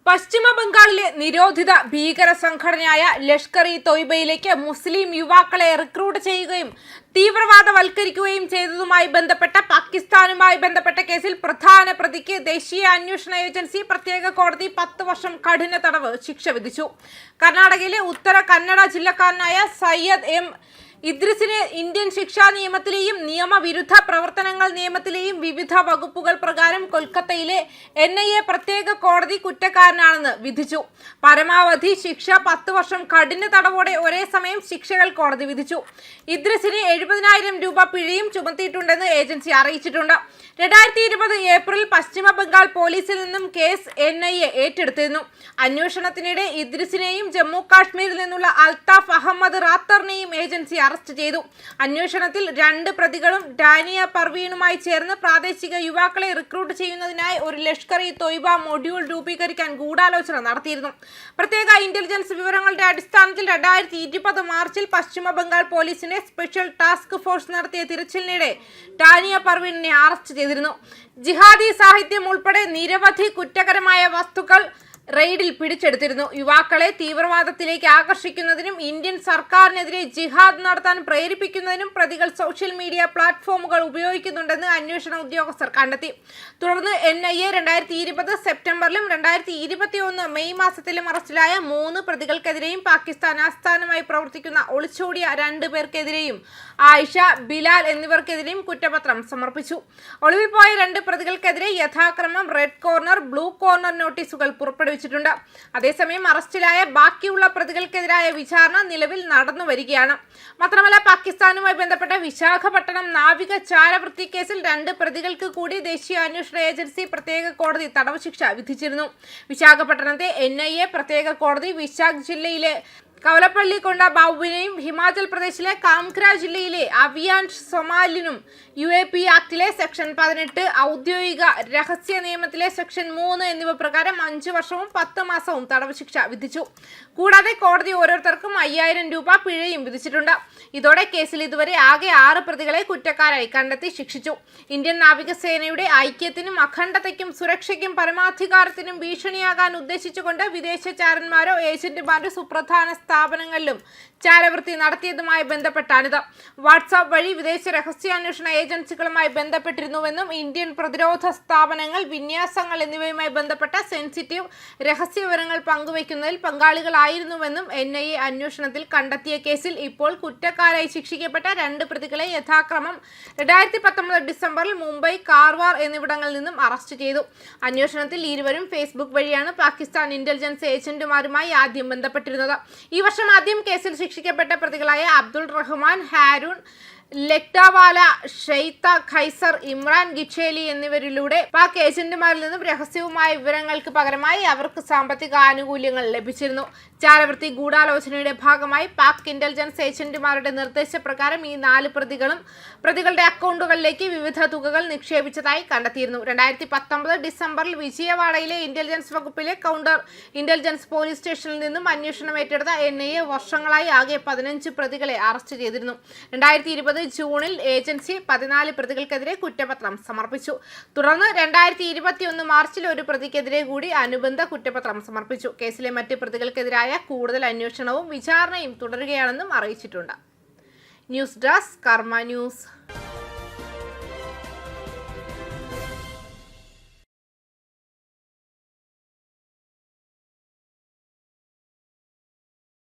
പശ്ചിമ ബംഗാളിലെ നിരോധിത ഭീകര സംഘടനയായ ലഷ്കർ-ഇ-തോയ്ബയിലേക്ക് മുസ്ലിം യുവാക്കളെ റിക്രൂട്ട് ചെയ്യുകയും തീവ്രവാദവൽക്കരിക്കുകയും ചെയ്തതുമായി ബന്ധപ്പെട്ട പാകിസ്ഥാനുമായി ബന്ധപ്പെട്ട കേസിൽ പ്രധാന പ്രതിക്ക് ദേശീയ അന്വേഷണ ഏജൻസി പ്രത്യേക കോടതി 10 വർഷം കഠിന തടവ് ശിക്ഷ വിധിച്ചു. കർണാടകയിലെ ഉത്തര കന്നഡ ജില്ലക്കാരനായ സയ്യദ് എം ഇദ്രിസിനെ ഇന്ത്യൻ ശിക്ഷാ നിയമത്തിലെയും നിയമവിരുദ്ധ പ്രവർത്തനങ്ങൾ നിയമത്തിലെയും വിവിധ വകുപ്പുകൾ പ്രകാരം കൊൽക്കത്തയിലെ NIA പ്രത്യേക കോടതി കുറ്റക്കാരനാണെന്ന് വിധിച്ചു. പരമാവധി ശിക്ഷ 10 വർഷം കഠിന തടവോടെ ഒരേ സമയം ശിക്ഷകൾ കോടതി വിധിച്ചു. ഇദ്രിസിന് 70,000 രൂപ പിഴയും ചുമത്തിയിട്ടുണ്ടെന്ന് ഏജൻസി അറിയിച്ചിട്ടുണ്ട്. 2020 ഏപ്രിൽ പശ്ചിമ ബംഗാൾ പോലീസിൽ നിന്നും കേസ് NIA ഏറ്റെടുത്തിരുന്നു. അന്വേഷണത്തിനിടെ ഇദ്രിസിനെയും ജമ്മു കാശ്മീരിൽ നിന്നുള്ള അൽത്താഫ് അഹമ്മദ് റാത്തറിനെയും ഏജൻസി അറസ്റ്റ് ചെയ്തു. അന്വേഷണത്തിൽ 2 പ്രതികളും ഡാനിയ പർവീനുമായി ചേർന്ന് പ്രാദേശിക യുവാക്കളെ റിക്രൂട്ട് ചെയ്യുന്നതിനായി ഒരു ലഷ്കർ-ഇ-തോയ്ബ മൊഡ്യൂൾ രൂപീകരിക്കാൻ ഗൂഢാലോചന നടത്തിയിരുന്നു. പ്രത്യേക ഇന്റലിജൻസ് വിവരങ്ങളുടെ അടിസ്ഥാനത്തിൽ 2020 മാർച്ചിൽ പശ്ചിമ ബംഗാൾ പോലീസിന്റെ സ്പെഷ്യൽ ടാസ്ക് ഫോഴ്സ് നടത്തിയ തിരച്ചിലിനിടെ ഡാനിയ പർവീനിനെ അറസ്റ്റ് ചെയ്തിരുന്നു. ജിഹാദി സാഹിത്യം ഉൾപ്പെടെ നിരവധി കുറ്റകരമായ വസ്തുക്കൾ റെയ്ഡിൽ പിടിച്ചെടുത്തിരുന്നു. യുവാക്കളെ തീവ്രവാദത്തിലേക്ക് ആകർഷിക്കുന്നതിനും ഇന്ത്യൻ സർക്കാരിനെതിരെ ജിഹാദ് നടത്താൻ പ്രേരിപ്പിക്കുന്നതിനും പ്രതികൾ സോഷ്യൽ മീഡിയ പ്ലാറ്റ്ഫോമുകൾ ഉപയോഗിക്കുന്നുണ്ടെന്ന് അന്വേഷണ ഉദ്യോഗസ്ഥർ കണ്ടെത്തി. തുടർന്ന് NIA 2020 സെപ്റ്റംബറിലും 2021 മെയ് മാസത്തിലും അറസ്റ്റിലായ 3 പ്രതികൾക്കെതിരെയും പാകിസ്ഥാൻ ആസ്ഥാനമായി പ്രവർത്തിക്കുന്ന ഒളിച്ചോടിയ 2 പേർക്കെതിരെയും ആയിഷ, ബിലാൽ എന്നിവർക്കെതിരെയും കുറ്റപത്രം സമർപ്പിച്ചു. ഒളിവിൽ പോയ 2 പ്രതികൾക്കെതിരെ യഥാക്രമം റെഡ് കോർണർ, ബ്ലൂ കോർണർ നോട്ടീസുകൾ പുറപ്പെടുവിച്ചു. അതേസമയം അറസ്റ്റിലായ ബാക്കിയുള്ള പ്രതികൾക്കെതിരായ വിചാരണ നിലവിൽ നടന്നു വരികയാണ്. മാത്രമല്ല, പാകിസ്ഥാനുമായി ബന്ധപ്പെട്ട വിശാഖപട്ടണം നാവിക ചാരവൃത്തി കേസിൽ 2 പ്രതികൾക്ക് കൂടി ദേശീയ അന്വേഷണ ഏജൻസി പ്രത്യേക കോടതി തടവ് ശിക്ഷ വിധിച്ചിരുന്നു. വിശാഖപട്ടണത്തെ NIA പ്രത്യേക കോടതി വിശാഖ് ജില്ലയിലെ കവലപ്പള്ളി കൊണ്ട ബാബുവിനെയും ഹിമാചൽ പ്രദേശിലെ കാംഗ്ര ജില്ലയിലെ അവിയാൻഷ് സൊമാലിനും UAP ആക്ടിലെ സെക്ഷൻ 18, ഔദ്യോഗിക രഹസ്യ നിയമത്തിലെ സെക്ഷൻ 3 എന്നിവ പ്രകാരം 5 വർഷവും 10 മാസവും തടവ് ശിക്ഷ വിധിച്ചു. കൂടാതെ കോടതി ഓരോരുത്തർക്കും 5,000 രൂപ പിഴയും വിധിച്ചിട്ടുണ്ട്. ഇതോടെ കേസിൽ ഇതുവരെ ആകെ 6 പ്രതികളെ കുറ്റക്കാരായി കണ്ടെത്തി ശിക്ഷിച്ചു. ഇന്ത്യൻ നാവികസേനയുടെ ഐക്യത്തിനും അഖണ്ഡതയ്ക്കും സുരക്ഷയ്ക്കും പരമാധികാരത്തിനും ഭീഷണിയാകാൻ ഉദ്ദേശിച്ചുകൊണ്ട് വിദേശ ചാരന്മാരോ ഏജന്റുമാരോ സുപ്രധാന സ്ഥാപനങ്ങളിലും ചാരവൃത്തി നടത്തിയതുമായി ബന്ധപ്പെട്ടാണിത്. വാട്സാപ്പ് വഴി വിദേശ രഹസ്യാന്വേഷണ ഏജൻസികളുമായി ബന്ധപ്പെട്ടിരുന്നുവെന്നും ഇന്ത്യൻ പ്രതിരോധ സ്ഥാപനങ്ങൾ, വിന്യാസങ്ങൾ എന്നിവയുമായി ബന്ധപ്പെട്ട സെൻസിറ്റീവ് രഹസ്യ വിവരങ്ങൾ പങ്കുവയ്ക്കുന്നതിൽ പങ്കാളികളായിരുന്നുവെന്നും NIA അന്വേഷണത്തിൽ കണ്ടെത്തിയ കേസിൽ ഇപ്പോൾ കുറ്റക്കാരായി ശിക്ഷിക്കപ്പെട്ട 2 പ്രതികളെ യഥാക്രമം 2019 ഡിസംബറിൽ മുംബൈ, കാർവാർ എന്നിവിടങ്ങളിൽ നിന്നും അറസ്റ്റ് ചെയ്തു. അന്വേഷണത്തിൽ ഇരുവരും ഫേസ്ബുക്ക് വഴിയാണ് പാകിസ്ഥാൻ ഇന്റലിജൻസ് ഏജന്റുമാരുമായി ആദ്യം ബന്ധപ്പെട്ടിരുന്നത്. ഈ വർഷം ആദ്യം കേസിൽ ശിക്ഷിക്കപ്പെട്ട പ്രതികളായ അബ്ദുൾ റഹ്മാൻ, ഹാരൂൺ ലെക്ടാവാല, ഷെയ്ത്ത ഖൈസർ, ഇമ്രാൻ ഗിച്ചേലി എന്നിവരിലൂടെ പാക് ഏജന്റുമാരിൽ നിന്നും രഹസ്യവുമായ വിവരങ്ങൾക്ക് പകരമായി അവർക്ക് സാമ്പത്തിക ആനുകൂല്യങ്ങൾ ലഭിച്ചിരുന്നു. ചാരവൃത്തി ഗൂഢാലോചനയുടെ ഭാഗമായി പാക് ഇന്റലിജൻസ് ഏജന്റുമാരുടെ നിർദ്ദേശപ്രകാരം ഈ 4 പ്രതികളും പ്രതികളുടെ അക്കൗണ്ടുകളിലേക്ക് വിവിധ തുകകൾ നിക്ഷേപിച്ചതായി കണ്ടെത്തിയിരുന്നു. 2019 ഡിസംബറിൽ വിജയവാഡയിലെ ഇന്റലിജൻസ് വകുപ്പിലെ കൗണ്ടർ ഇന്റലിജൻസ് പോലീസ് സ്റ്റേഷനിൽ നിന്നും അന്വേഷണം ഏറ്റെടുത്ത NIA വർഷങ്ങളായി ആകെ 15 പ്രതികളെ അറസ്റ്റ് ചെയ്തിരുന്നു. 2020 ജൂണിൽ ഏജൻസി 14 പ്രതികൾക്കെതിരെ കുറ്റപത്രം സമർപ്പിച്ചു. തുടർന്ന് 2021 മാർച്ചിൽ ഒരു പ്രതിക്കെതിരെ കൂടി അനുബന്ധ കുറ്റപത്രം സമർപ്പിച്ചു. കേസിലെ മറ്റ് പ്രതികൾക്കെതിരായ കൂടുതൽ അന്വേഷണവും വിചാരണയും തുടരുകയാണെന്നും അറിയിച്ചിട്ടുണ്ട്. ന്യൂസ് ഡെസ്ക് കർമ്മ ന്യൂസ്.